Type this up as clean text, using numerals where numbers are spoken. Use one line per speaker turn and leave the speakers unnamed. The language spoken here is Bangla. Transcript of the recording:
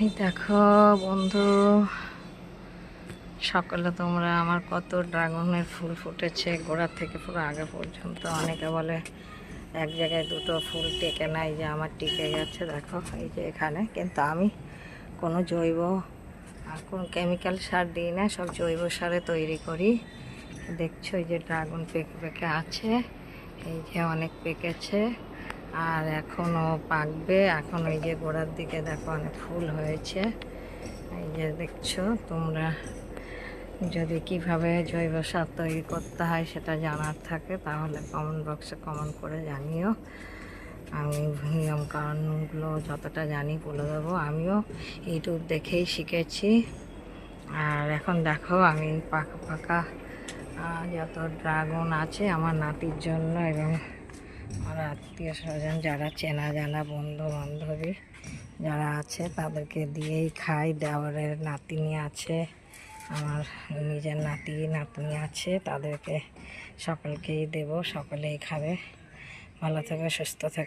এই দেখো বন্ধু, সকালে তোমরা আমার কত ড্রাগনের ফুল ফুটেছে গোড়া থেকে পুরো আগে পর্যন্ত। অনেকে বলে এক জায়গায় দুটো ফুল টেকে নাই, যে আমার টিকে গেছে। দেখো এই যে এখানে, কিন্তু আমি কোনো জৈব আর কোনো কেমিক্যাল সার দিই না, সব জৈব সারে তৈরি করি। দেখছো এই যে ড্রাগন পেকে পেকে আছে, এই যে অনেক পেকেছে আর এখনও পাকবে। এখন ওই যে গোড়ার দিকে দেখো অনেক ফুল হয়েছে। এই যে দেখছো তোমরা, যদি কিভাবে জৈব সার তৈরি করতে হয় সেটা জানার থাকে তাহলে কমেন্ট বক্সে কমেন্ট করে জানিও। আমি নিয়ম কানুনগুলো যতটা জানি বলে দেবো। আমিও ইউটিউব দেখেই শিখেছি। আর এখন দেখো আমি পাকা পাকা যত ড্রাগন আছে আমার নাতির জন্য এবং আমার আত্মীয় স্বজন যারা চেনা জানা বন্ধু বান্ধবী যারা আছে তাদেরকে দিয়েই খাই। দেওরের নাতিনি আছে, আমার নিজের নাতি নাতনি আছে, তাদেরকে সকলকেই দেব, সকলেই খাবে। ভালো থেকে সুস্থ থেকে